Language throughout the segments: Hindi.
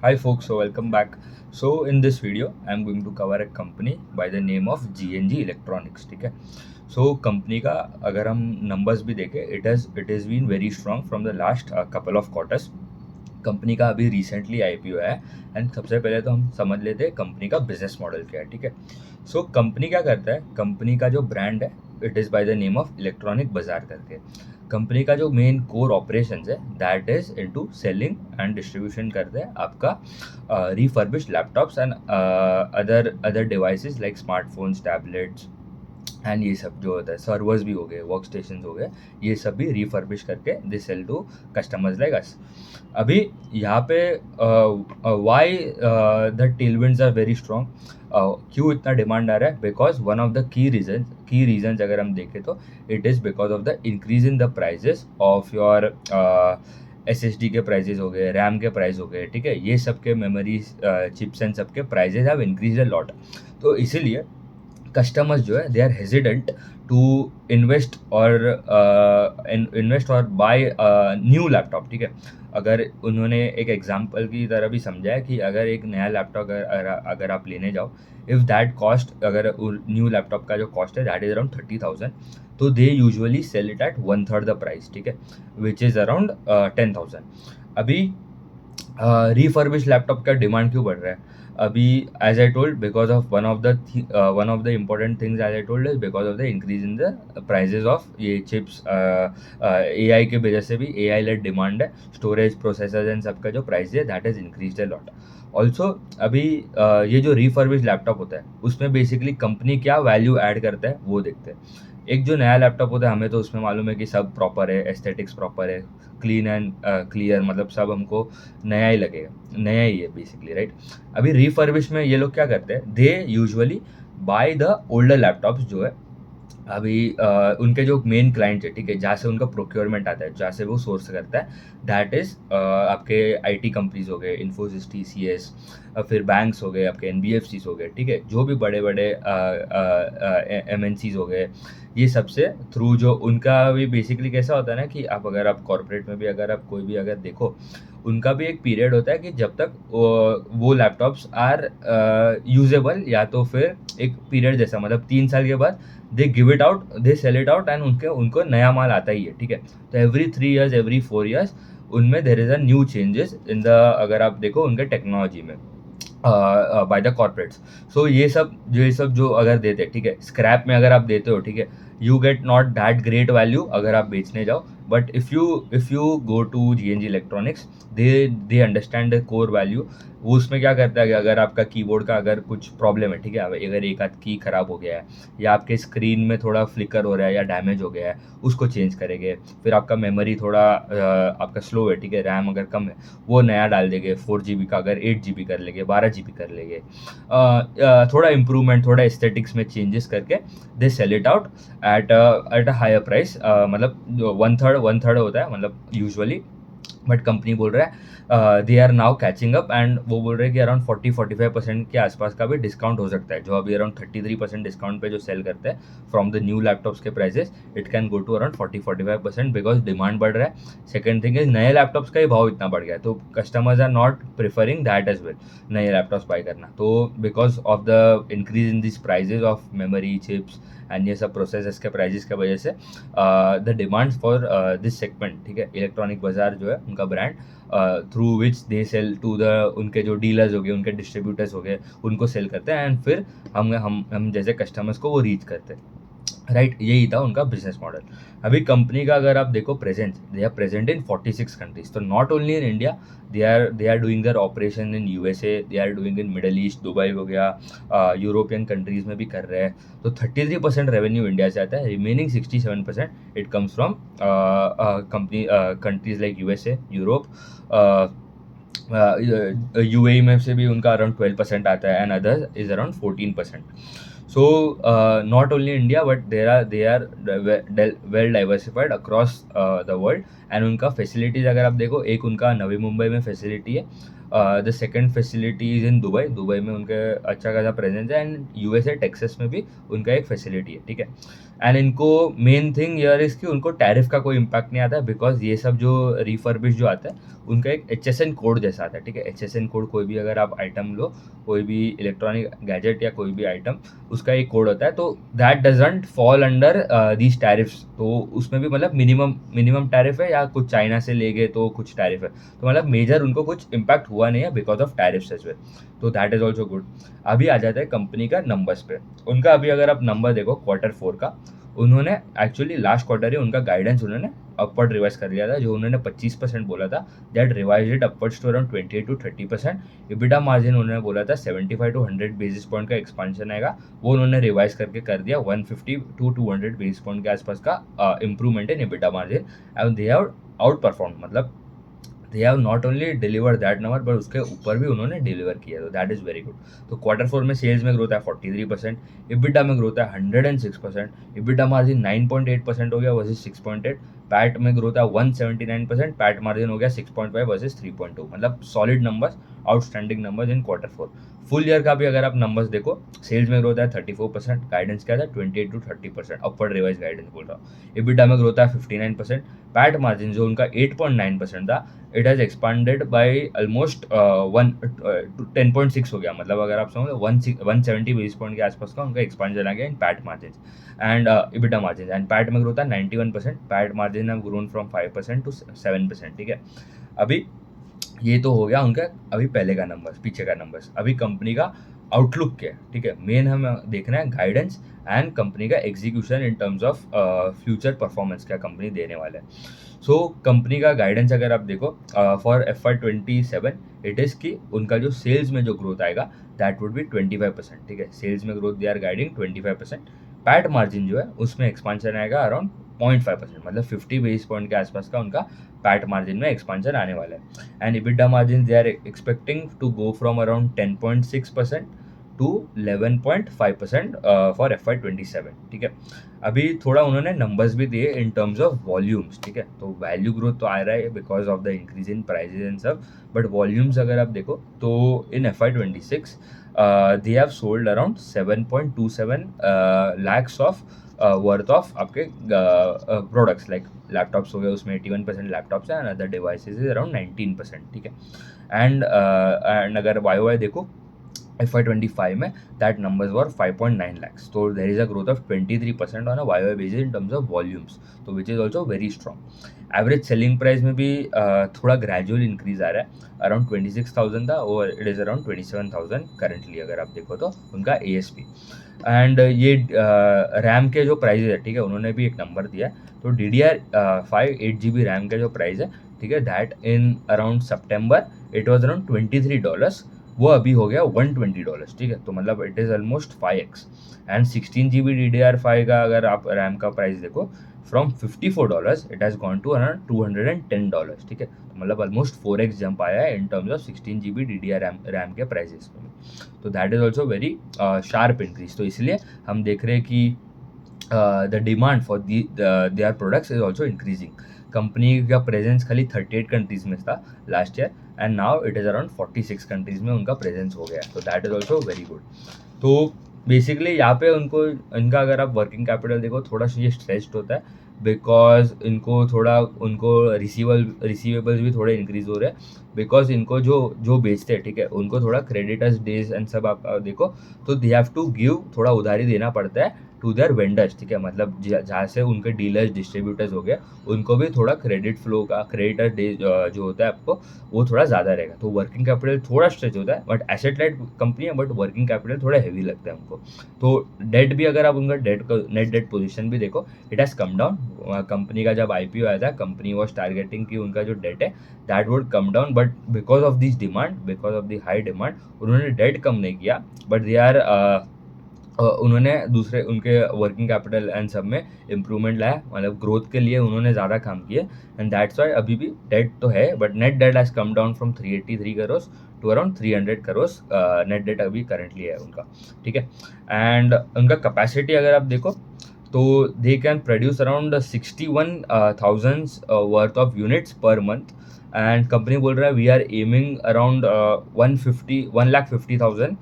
Hi folks, so welcome back. So in this video, I'm going to cover a company by the name of GNG Electronics. ठीक है. So कंपनी का अगर हम numbers भी देखें, it has been very strong from the last couple of quarters. Company का अभी रिसेंटली IPO है एंड सबसे पहले तो हम समझ लेते हैं कंपनी का बिजनेस मॉडल क्या है. ठीक है. सो कंपनी क्या करता है, कंपनी का जो ब्रांड है it is by the name of electronic बाजार करके. कंपनी का जो मेन कोर ऑपरेशंस है that is into selling and distribution करते हैं आपका refurbished laptops and other other devices like smartphones, tablets and ये सब जो होता है सर्वर्स भी हो गए, वर्क स्टेशन हो गए, ये सब भी रिफर्बिश करके they sell to customers like us. अभी यहाँ पे why the tailwinds are very strong. क्यों इतना डिमांड आ रहा है? Because one of the key reason अगर हम देखें तो it is because of the increase in the prices of your SSD के प्राइजेस हो गए, रैम के प्राइस हो गए. ठीक है, ये सब के मेमोरी चिप्स एंड सब के prices have increase a lot. तो इसीलिए कस्टमर्स जो है they are hesitant to invest और बाय न्यू लैपटॉप. ठीक है, अगर उन्होंने एक एग्जांपल की तरह भी समझा है कि अगर एक नया लैपटॉप अगर आप लेने जाओ, इफ़ दैट कॉस्ट, अगर न्यू लैपटॉप का जो कॉस्ट है दैट इज़ अराउंड 30,000, तो they usually sell it at 1/3 the price. ठीक है, विच इज़ अराउंड 10,000. अभी रिफर्बिश लैपटॉप का डिमांड क्यों बढ़ रहा है अभी? As I told, because of one of the important things as I told is because of the increase in the prices of ये चिप्स. AI के वजह से भी AI लेड डिमांड है, स्टोरेज, प्रोसेसर्स एंड सबका जो प्राइस है that is increase a lot. Also अभी ये जो रिफर्बिश लैपटॉप होता है उसमें बेसिकली कंपनी क्या वैल्यू ऐड करता है वो देखते हैं. एक जो नया लैपटॉप होता है हमें तो उसमें मालूम है कि सब प्रॉपर है, एस्थेटिक्स प्रॉपर है, क्लीन एंड क्लियर, मतलब सब हमको नया ही लगेगा, नया ही है बेसिकली, राइट. अभी रिफर्बिश में ये लोग क्या करते हैं, they usually by the older laptops जो है अभी उनके जो मेन क्लाइंट है, ठीक है, जहाँ से उनका प्रोक्योरमेंट आता है, जहाँ से वो सोर्स करता है, दैट इज़ आपके IT कंपनीज हो गए, इन्फोसिस, TCS, फिर बैंक्स हो गए, आपके NBFCs हो गए. ठीक है, जो भी बड़े बड़े MNCs हो गए, ये सबसे थ्रू जो उनका भी बेसिकली कैसा होता है ना कि अगर आप कॉर्पोरेट में भी अगर आप कोई भी अगर देखो, उनका भी एक पीरियड होता है कि जब तक वो लैपटॉप्स आर यूजेबल, या तो फिर एक पीरियड जैसा, मतलब 3 साल के बाद they give it out, they sell it out and उनके उनको नया माल आता ही है. ठीक है, तो एवरी 3 years, एवरी 4 years उनमें there is a new changes in the, अगर आप देखो उनके टेक्नोलॉजी में बाय द कॉर्पोरेट्स. सो ये सब जो अगर देते, ठीक है, स्क्रैप में अगर आप देते हो, ठीक है, you get not that great value अगर आप बेचने जाओ. But if you go to GNG electronics, they understand the core value. वो उसमें क्या करता है कि अगर आपका कीबोर्ड का अगर कुछ प्रॉब्लम है, ठीक है, अगर एक आध की ख़राब हो गया है, या आपके स्क्रीन में थोड़ा फ्लिकर हो रहा है या डैमेज हो गया है, उसको चेंज करेंगे. फिर आपका मेमोरी थोड़ा आपका स्लो है, ठीक है, रैम अगर कम है, वो नया डाल देंगे. 4 GB का अगर 8 GB कर लेंगे, 12 GB कर लेंगे. थोड़ा इम्प्रूवमेंट, थोड़ा एस्थेटिक्स में चेंजेस करके they sell it out at a higher price. मतलब जो वन थर्ड होता है मतलब यूजुअली, बट कंपनी बोल रहा है they are now catching up, and वो बोल रहे हैं कि अराउंड 40-45% के आसपास का भी डिस्काउंट हो सकता है. जो अभी अराउंड 33% डिस्काउंट पे जो सेल करते हैं फ्रॉम द न्यू लैपटॉप्स के prices, it can go to around 40-45% because demand बढ़ रहा है. सेकंड थिंग इज नए लैपटॉप्स का ही भाव इतना बढ़ गया है, तो customers are not preferring that as well, नए लैपटॉप्स बाय करना. तो because of the increase in this prices of memory chips and ये सब प्रोसेसर्स के प्राइजेस की वजह से the demand for this segment, ठीक है, इलेक्ट्रॉनिक बाजार जो है उनका brand, through which they sell to the, उनके जो डीलर्स हो गए, उनके डिस्ट्रीब्यूटर्स हो गए, उनको सेल करते हैं एंड फिर हम जैसे कस्टमर्स को वो रीच करते हैं, राइट. यही था उनका बिजनेस मॉडल. अभी कंपनी का अगर आप देखो presence, they are present in 46 countries. तो not only in India, they are doing their operation in USA, they are doing in middle east, Dubai हो गया, यूरोपियन कंट्रीज में भी कर रहे हैं. तो 33% रेवेन्यू इंडिया से आता है, remaining 67% it comes from company countries like USA, Europe, UAE में से भी उनका अराउंड 12% आता है and others is around 14%. So not only India but they are well diversified across the world. And उनका फैसिलिटीज़ अगर आप देखो, एक उनका नवी मुंबई में फैसिलिटी है, the second facility is in Dubai, Dubai में उनका अच्छा खासा प्रेजेंस है, एंड यूएसए टेक्सास में भी उनका एक फैसिलिटी है, ठीक है। एंड इनको मेन थिंग यार इज़ कि उनको टैरिफ का कोई इम्पैक्ट नहीं आता है, बिकॉज ये सब जो रिफर्बिश जो आता है उनका एक HSN कोड जैसा आता है, ठीक है। HSN कोड कोई भी अगर आप आइटम लो, कोई भी इलेक्ट्रॉनिक गैजेट या कोई भी आइटम, उसका एक कोड होता है, तो that doesn't fall under these tariffs. तो उसमें भी मतलब मिनिमम टैरिफ है, या कुछ चाइना से ले गए तो कुछ टैरिफ है, तो मतलब मेजर उनको कुछ इम्पैक्ट हुआ नहीं है because of tariffs as well, तो दैट इज ऑल्सो गुड। अभी आ जाता है कंपनी का नंबर्स पे। उनका अभी अगर आप नंबर देखो Q4 का, उन्होंने एक्चुअली लास्ट क्वार्टर ही उनका गाइडेंस उन्होंने अपवर्ड रिवाइज कर लिया था, जो उन्होंने 25% बोला था, that revise it upwards to around 28 to 30%। EBITDA margin उन्होंने बोला था 75 to 100 बेसिस पॉइंट का एक्सपांशन आएगा, वो उन्होंने रिवाइज करके कर दिया 150 to 200 बेसिस पॉइंट के आसपास का improvement in EBITDA margin, and they have outperform, मतलब they have not only deliver that number but उसके ऊपर भी उन्होंने डिलीवर किया, तो दैट इज़ वेरी गुड। तो Q4 में सेल्स में ग्रोथ है 43%, इबिटा में ग्रोथ है 106%, इबिटा मार्जिन 9.8% हो गया वर्सेज 6.8, पैट में ग्रोथ है 179%, पैट मार्जिन हो गया 6.5 वर्सेज 3.2, मतलब solid numbers, outstanding numbers in Q4। Full year का भी अगर आप नंबर्स देखो, सेल्स में ग्रोथ है 34%, गाइडेंस क्या था 28 to 30%, अपवर्ड रिवाइज गाइडेंस बोल रहा हूँ। इबिटा में ग्रोथ है 59%, पैट मार्जिन जो उनका 8.9% था, it has expanded by almost 10.6 हो गया, मतलब अगर आप समझो 170 बेसिस पॉइंट के आसपास का उनका एक्सपांजन आ गया in PAT margin and EBITDA margin, and PAT में ग्रोथ था 91%, PAT margin have grown from 5% to 7%, ठीक है। अभी ये तो हो गया उनका अभी पहले का नंबर्स, पीछे का नंबर्स। अभी कंपनी का आउटलुक क्या है, ठीक है। मेन हमें देखना है गाइडेंस एंड कंपनी का execution in terms of future performance, क्या कंपनी देने वाला है। सो कंपनी का गाइडेंस अगर आप देखो फॉर FY27, इट इज़ कि उनका जो सेल्स में जो ग्रोथ आएगा दैट वुड बी 25%, ठीक है। सेल्स में growth they are guiding 25%। PAT margin जो है उसमें एक्सपांशन आएगा अराउंड 0.5%, मतलब 50 बेसिस पॉइंट के आसपास का उनका पैट मार्जिन में एक्सपांशन आने वाला है। And EBITDA margin they are expecting to go from around 10.6% to 11.5% for FY27, ठीक है। अभी थोड़ा उन्होंने नंबर्स भी दिए इन टर्म्स ऑफ वॉल्यूम्स, ठीक है। तो वैल्यू ग्रोथ तो आ रहा है because of the increase in prices and सब, बट वॉल्यूम्स अगर आप देखो तो in FY26 they have sold around 7.27 lakhs of worth of आपके प्रोडक्ट्स, लाइक लैपटॉप्स हो गए, उसमें 81% लैपटॉप्स हैं, and other devices is around 19%, ठीक है। एंड अगर YOY देखो FY25 में दैट नंबर्स वर 5.9 lakhs, तो there is a growth of 23% on a YOY basis in terms of volumes, तो which is also very strong. Average selling price में भी थोड़ा ग्रेजुअल इंक्रीज आ रहा है, अराउंड 26,000 था और इट इज़ अराउंड 27,000 करेंटली अगर आप देखो तो उनका ASP। एंड ये रैम के जो प्राइस है, ठीक है, उन्होंने भी एक नंबर दिया है, तो DDR5 8GB रैम का जो प्राइस है, ठीक है, that in around September it was around $23, वो अभी हो गया $120, ठीक है। तो मतलब it is almost 5x। And 16GB DDR5 का अगर आप रैम का प्राइस देखो, from $54 it has gone to around $210, ठीक है। तो मतलब ऑलमोस्ट 4x जंप आया है इन terms of 16GB DDR RAM के प्राइजेस में, तो that is also very sharp increase. तो इसलिए हम देख रहे हैं कि the demand for their products is also increasing. Company का प्रेजेंस खाली 38 कंट्रीज में था last year, and now it is around 46 countries में उनका प्रेजेंस हो गया, तो that is also very good. तो बेसिकली यहाँ पे उनको, इनका अगर आप वर्किंग कैपिटल देखो थोड़ा सा ये स्ट्रेच्ड होता है, बिकॉज इनको थोड़ा उनको रिसीवेबल्स भी थोड़े इंक्रीज हो रहे हैं, बिकॉज इनको जो जो बेचते हैं, ठीक है, उनको थोड़ा क्रेडिटर्स डेज एंड सब आप देखो तो दे हैव टू गिव, थोड़ा उधारी देना पड़ता है टू देयर वेंडर्स, ठीक है। मतलब जहाँ से उनके डीलर्स डिस्ट्रीब्यूटर्स हो गए, उनको भी थोड़ा क्रेडिट फ्लो का क्रेडिटर डे जो होता है आपको, वो थोड़ा ज़्यादा रहेगा, तो वर्किंग कैपिटल थोड़ा स्ट्रेच होता है। बट एसेट लाइट कंपनी है, बट वर्किंग कैपिटल थोड़ा हैवी लगता है उनको। तो डेट भी अगर आप उनका नेट डेट पोजीशन भी देखो, it has come down. Company का जब IPO आया था, कंपनी वॉज टारगेटिंग कि उनका जो डेट है that would come down, but because of this demand, because of the high demand, उन्होंने डेट कम नहीं किया, बट दे आर उन्होंने दूसरे उनके वर्किंग कैपिटल एंड सब में इम्प्रूवमेंट लाया, मतलब ग्रोथ के लिए उन्होंने ज़्यादा काम किया, एंड दैट्स वाई अभी भी डेट तो है, but net debt has come down from 383 crore to around 300 crore net debt अभी करंटली है उनका, ठीक है। एंड उनका कैपेसिटी अगर आप देखो तो they can produce around 61,000 worth of units per month, and company बोल रहा है we are aiming around 1,50,000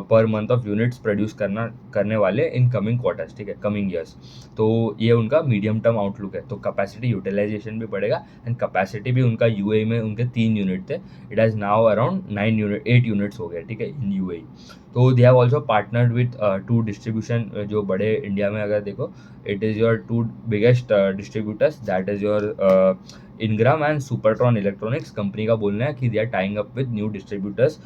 per month of units produce करने वाले इन कमिंग क्वार्टर्स, ठीक है, कमिंग ईयर्स। तो ये उनका मीडियम टर्म आउटलुक है। तो कैपेसिटी यूटिलाइजेशन भी बढ़ेगा, एंड कैपेसिटी भी उनका यूएई में उनके 3 यूनिट थे, it has now around 8 units हो गए, ठीक है, इन यूएई। तो they have also partnered with 2 distribution, जो बड़े इंडिया में अगर देखो, it is your 2 biggest distributors, that is your Ingram and Supertron electronics. Company का बोलना है कि they are tying up with new distributors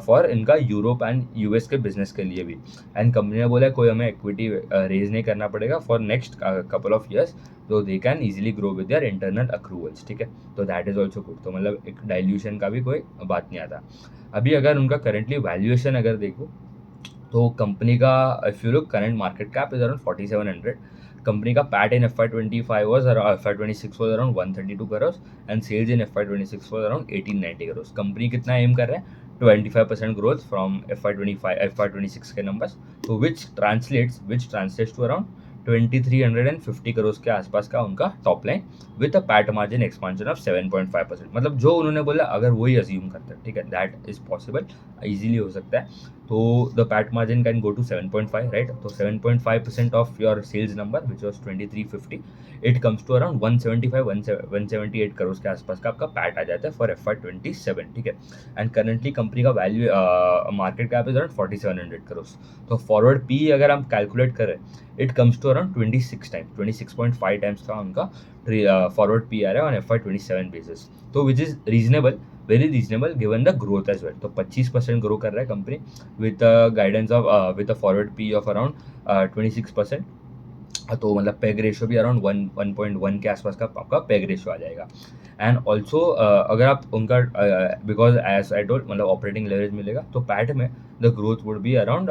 for इनका यूरोप एंड यूएस के बिजनेस के लिए भी। एंड कंपनी ने बोला कोई हमें इक्विटी रेज नहीं करना पड़ेगा for next couple of years, तो they can easily grow with their internal accruals, ठीक है। तो दैट इज ऑल्सो गुड, तो मतलब एक डाइल्यूशन का भी कोई बात नहीं आता। अभी अगर उनका करेंटली वैल्यूएशन अगर देखो, तो कंपनी का if you look current market cap is around 4700, company का PAT in FY25 was FY26 was around 132 crore, and sales in FY26 was around 1890 crore. Company कितना एम कर रहा है, 25% ग्रोथ फ्रॉम FY26 के नंबर्स, तो विच ट्रांसलेट्स टू अराउंड 2350 करोड़ के आसपास का उनका top line, with a PAT margin expansion of 7.5%। मतलब जो उन्होंने बोला अगर वही अज्यूम करते हैं, ठीक है, दैट इज पॉसिबल, इजीली हो सकता है। तो the PAT margin can go to 7.5, right. तो 7.5% of your sales number which was 2350, it comes to around 178 crore के आसपास का आपका पैट आ जाता है फॉर FY27, ठीक है। एंड करंटली कंपनी का value market cap is around 4700 crore. तो फॉरवर्ड पी अगर हम कैलकुलेट करें, it comes to around 26.5 times का उनका फॉरवर्ड पी आ रहा है ऑन FY27 बेसिस, तो which is reasonable, very reasonable given the growth as well. तो 25% ग्रो कर रहा है company with guidance of with forward P of around 26%। तो मतलब पेग रेशियो भी अराउंड 1.1 के आसपास का आपका पेग रेशियो आ जाएगा। एंड ऑल्सो अगर आप उनका बिकॉज एज आई टोल्ड मतलब ऑपरेटिंग लेवरेज मिलेगा, तो पैट में the growth would be around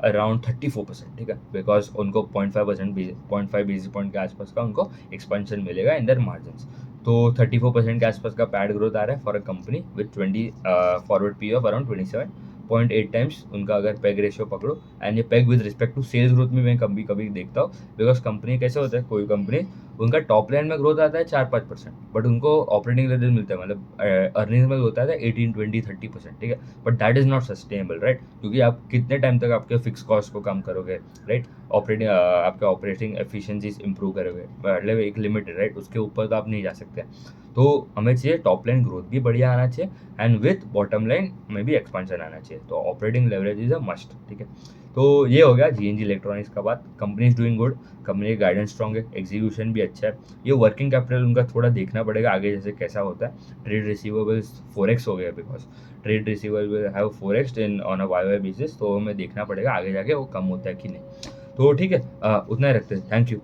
around 34%, ठीक है, बिकॉज उनको 0.5 बेसिस पॉइंट के आसपास का उनको एक्सपेंशन मिलेगा इन दर मार्जिन। तो 34% के आसपास का पैड ग्रोथ आ रहा है for a company with 20 forward P of around 27.8 times उनका अगर पेग रेशियो पकड़ो। एंड ये PEG with respect to sales growth में मैं कभी कभी देखता हूँ, बिकॉज कंपनी कैसे होता है, कोई कंपनी उनका टॉप लाइन में ग्रोथ आता है 4-5%, बट उनको ऑपरेटिंग लेवरेज मिलता है, मतलब अर्निंग्स में होता है 18-20-30%, ठीक है, but that is not sustainable, right, क्योंकि आप कितने टाइम तक आपके फिक्स कॉस्ट को कम करोगे, राइट, आपके ऑपरेटिंग एफिशिएंसीज इंप्रूव करोगे, मतलब एक लिमिट है, राइट, उसके ऊपर तो आप नहीं जा सकते। तो हमें चाहिए टॉप लाइन ग्रोथ भी बढ़िया आना चाहिए, एंड विथ बॉटम लाइन में भी एक्सपेंशन आना चाहिए, तो operating leverage is a must, ठीक है। तो ये हो गया जीएनजी इलेक्ट्रॉनिक्स का बात। Company is doing good, company का गाइडेंस स्ट्रॉन्ग है, एग्जीक्यूशन भी अच्छा है। ये वर्किंग कैपिटल उनका थोड़ा देखना पड़ेगा आगे जैसे कैसा होता है। ट्रेड रिसीवेबल्स 4x हो गया, because trade receivable will have 4x in on a Y basis, तो हमें देखना पड़ेगा आगे जाके वो कम होता है कि नहीं। तो ठीक है, उतना ही रखते हैं, थैंक यू।